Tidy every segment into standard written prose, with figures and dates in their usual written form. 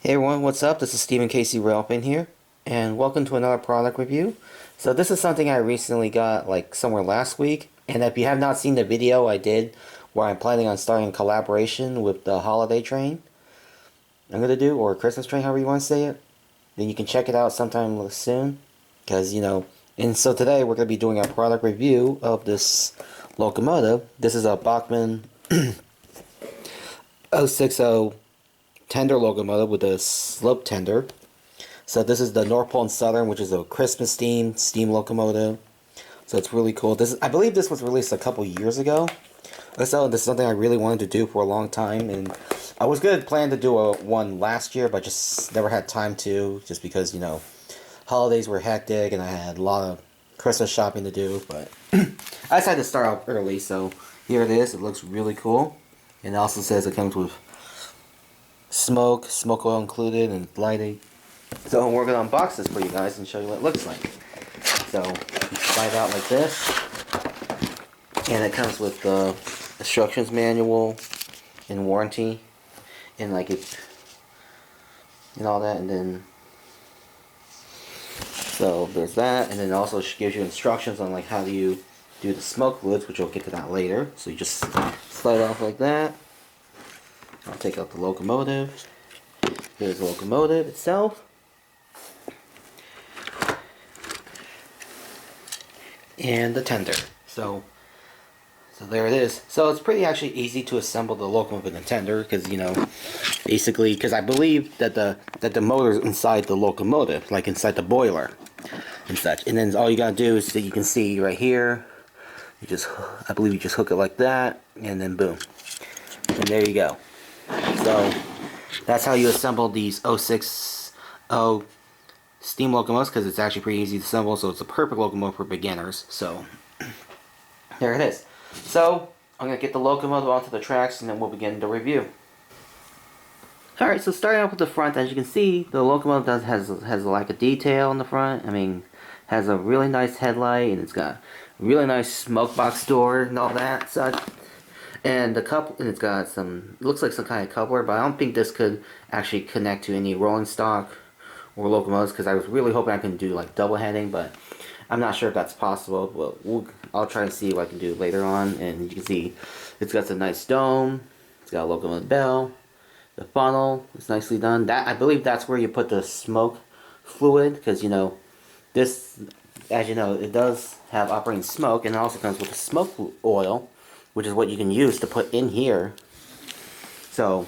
Hey everyone, what's up? This is Stephen Casey Railpin here, and welcome to another product review. So this is something I recently got like somewhere last week, and if you have not seen the video I did where I'm planning on starting a collaboration with the holiday train I'm going to do, or Christmas train, however you want to say it, then you can check it out sometime soon, because and so today we're going to be doing a product review of this locomotive. This is a Bachmann 060 tender locomotive with a slope tender. So this is the North Pole and Southern, which is a Christmas steam locomotive. So it's really cool. I believe this was released a couple years ago. So this is something I really wanted to do for a long time, and I was gonna plan to do one last year, but just never had time to, just because holidays were hectic and I had a lot of Christmas shopping to do. But I decided to start out early, so here it is. It looks really cool, and it also says it comes with smoke oil included, and lighting. So we're gonna unbox this for you guys and show you what it looks like. So you slide it out like this, and it comes with the instructions manual and warranty, and and all that, and then so there's that, and then it also gives you instructions on how do you do the smoke fluids, which we'll get to that later. So you just slide it off like that. I'll take out the locomotive. Here's the locomotive itself. And the tender. So there it is. So it's pretty actually easy to assemble the locomotive and the tender, because basically, because I believe that the motor's inside the locomotive, like inside the boiler and such. And then all you gotta do is that you can see right here. I believe you just hook it like that, and then boom, and there you go. So that's how you assemble these 060 steam locomotives, because it's actually pretty easy to assemble. So it's a perfect locomotive for beginners. So there it is. So I'm going to get the locomotive onto the tracks, and then we'll begin the review. Alright, so starting off with the front, as you can see, the locomotive has like a detail in the front. I mean, has a really nice headlight, and it's got a really nice smoke box door and all that such. And it's got looks like some kind of coupler, but I don't think this could actually connect to any rolling stock or locomotives, because I was really hoping I can do like double heading, but I'm not sure if that's possible. But I'll try to see what I can do later on. And you can see it's got some nice dome. It's got a locomotive bell. The funnel is nicely done. I believe that's where you put the smoke fluid, because this, as you know, it does have operating smoke, and it also comes with a smoke oil, which is what you can use to put in here. So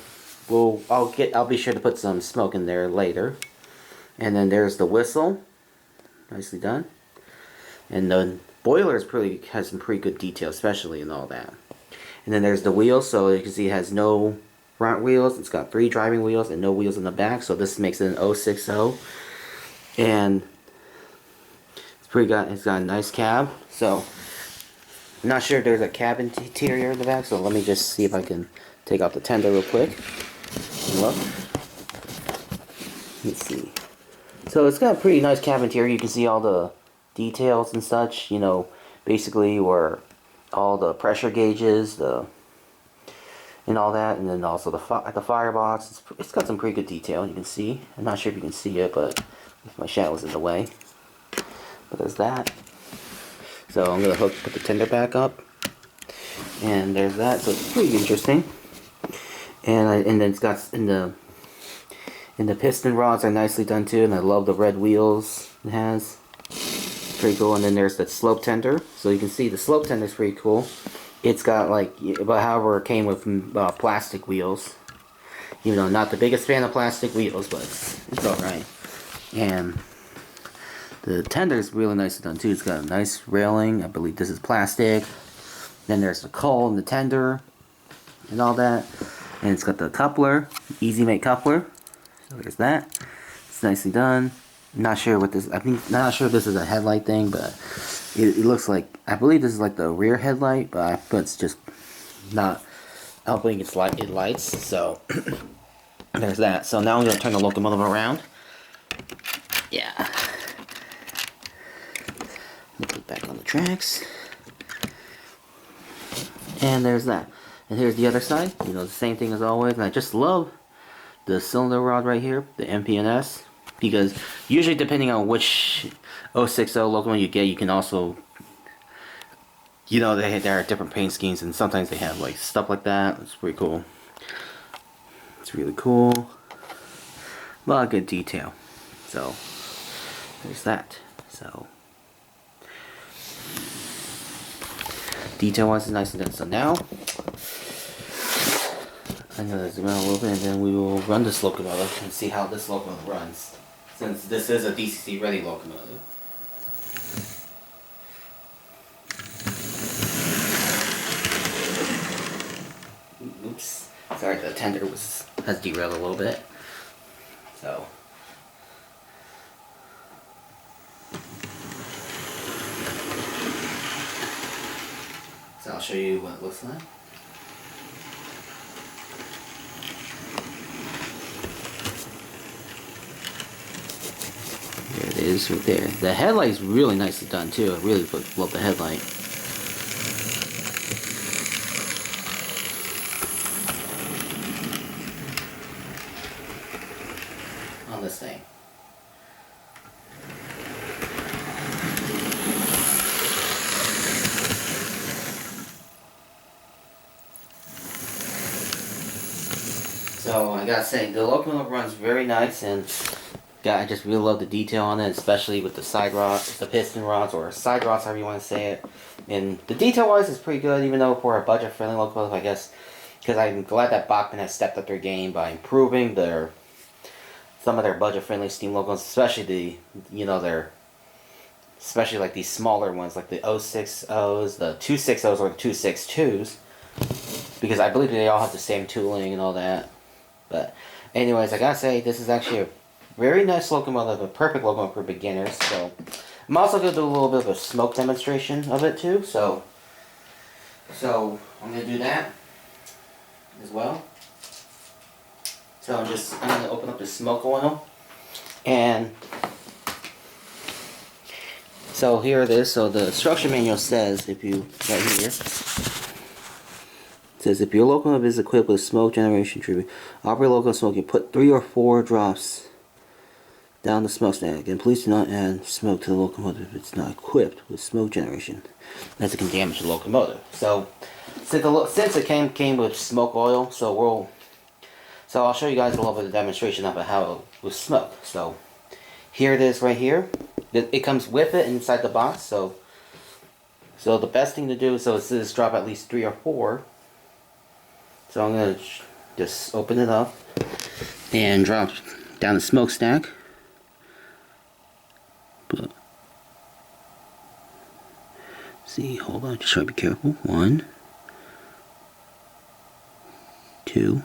I'll be sure to put some smoke in there later. And then there's the whistle, nicely done. And the boiler has some pretty good detail, especially in all that. And then there's the wheels. So you can see it has no front wheels. It's got 3 driving wheels and no wheels in the back. So this makes it an 060. And it's got a nice cab. So I'm not sure if there's a cab interior in the back, so let me just see if I can take out the tender real quick. Look. Let's see. So it's got a pretty nice cab interior. You can see all the details and such, basically where all the pressure gauges, and all that, and then also the firebox. It's got some pretty good detail, you can see. I'm not sure if you can see it, but if my shadow's in the way. But there's that. So I'm gonna put the tender back up, and there's that. So it's pretty interesting. And then it's got the piston rods are nicely done too, and I love the red wheels it has. Pretty cool. And then there's that slope tender. So you can see the slope tender is pretty cool. It's got however, it came with plastic wheels. Even though I'm not the biggest fan of plastic wheels, but it's alright. And the tender is really nicely done too. It's got a nice railing. I believe this is plastic. Then there's the coal and the tender and all that. And it's got the coupler, easy make coupler. So there's that. It's nicely done. I'm not sure what this. Not sure if this is a headlight thing, but it looks like. I believe this is like the rear headlight, but it's just not. I don't think it lights. So there's that. So now I'm gonna turn the locomotive around. Yeah. Put it back on the tracks. And there's that. And here's the other side. The same thing as always. And I just love the cylinder rod right here, the MPNS, because usually depending on which 060 locomotive you get, you can also, there are different paint schemes, and sometimes they have like stuff like that. It's pretty cool. It's really cool. A lot of good detail. So there's that. So detail wise is nice and done. So now I'm going to zoom out a little bit, and then we will run this locomotive and see how this locomotive runs, since this is a DCC ready locomotive. Oops, sorry, the tender has derailed a little bit. So I'll show you what it looks like. There it is right there. The headlight's really nicely done too. I really love the headlight. On this thing. So I gotta say, the locomotive runs very nice, and I just really love the detail on it, especially with the side rods, the piston rods, or side rods, however you want to say it. And the detail wise is pretty good, even though for a budget friendly locomotive, I guess, because I'm glad that Bachmann has stepped up their game by improving some of their budget friendly steam locomotives, especially especially like these smaller ones, like the 060s, the 260s, or the 262s, because I believe they all have the same tooling and all that. But anyways, I gotta say, this is actually a very nice locomotive, a perfect locomotive for beginners. So I'm also gonna do a little bit of a smoke demonstration of it too. So I'm gonna do that as well. So I'm gonna open up the smoke oil, and so here it is. So the instruction manual says, right here, it says, if your locomotive is equipped with smoke generation treatment, operate locomotive smoke, you put 3 or 4 drops down the smokestack, and please do not add smoke to the locomotive if it's not equipped with smoke generation, as it can damage the locomotive. So since it came with smoke oil, so I'll show you guys a little bit of demonstration of how it with smoke. So here it is right here. It comes with it inside the box. So the best thing to do, so it says drop at least 3 or 4. So I'm going to just open it up and drop down the smokestack. But see, hold on, just try to be careful. 1, 2,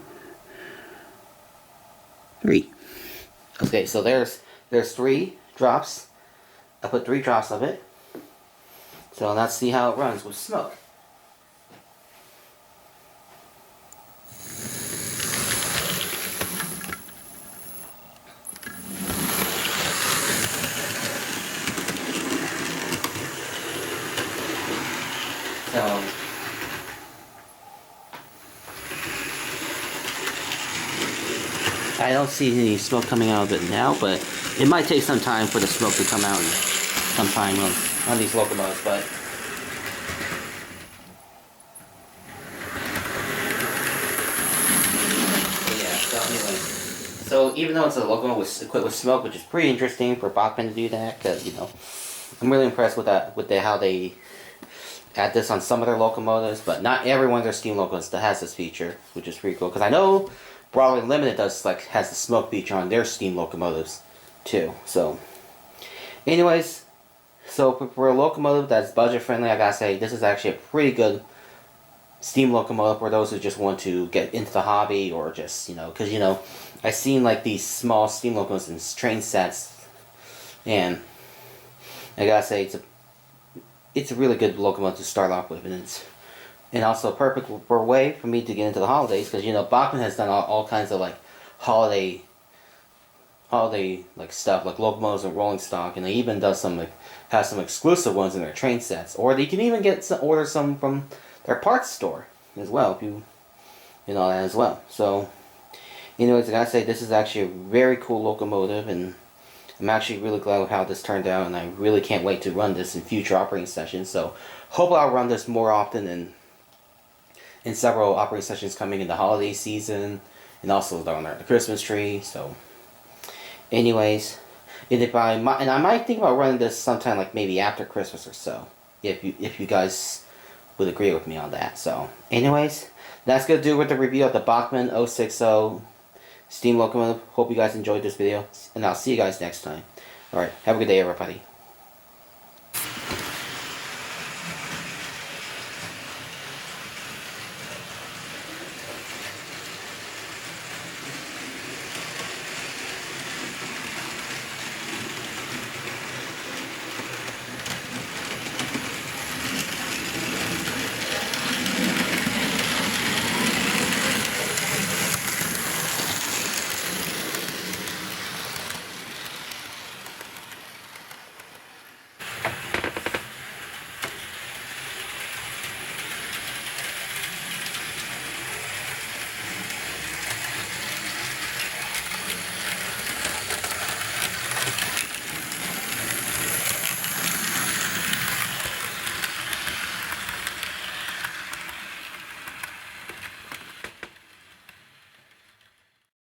3. Okay, so there's 3 drops. I put 3 drops of it. So let's see how it runs with smoke. So I don't see any smoke coming out of it now, but it might take some time for the smoke to come out sometime on these locomotives, but yeah, so anyway. So even though it's a locomotive equipped with smoke, which is pretty interesting for Bachmann to do that, because I'm really impressed with how they add this on some of their locomotives, but not every one of their steam locomotives that has this feature, which is pretty cool. Because I know Broadway Limited has the smoke feature on their steam locomotives too. So, anyways, so for a locomotive that's budget friendly, I gotta say this is actually a pretty good steam locomotive for those who just want to get into the hobby, or just because I've seen like these small steam locomotives and train sets, and I gotta say it's a really good locomotive to start off with, and also a perfect way for me to get into the holidays, because Bachmann has done all kinds of like holiday like stuff, like locomotives and rolling stock, and they even have some exclusive ones in their train sets, or they can even order some from their parts store as well, if you know that as well. So Anyways, I gotta say, this is actually a very cool locomotive, and I'm actually really glad with how this turned out, and I really can't wait to run this in future operating sessions. So, hopefully I'll run this more often and in several operating sessions coming in the holiday season, and also down there at the Christmas tree. So, anyways, and I might think about running this sometime like maybe after Christmas or so, if you guys would agree with me on that. So, anyways, that's gonna do with the review of the Bachmann 060 steam locomotive. Hope you guys enjoyed this video, and I'll see you guys next time. Alright, have a good day, everybody.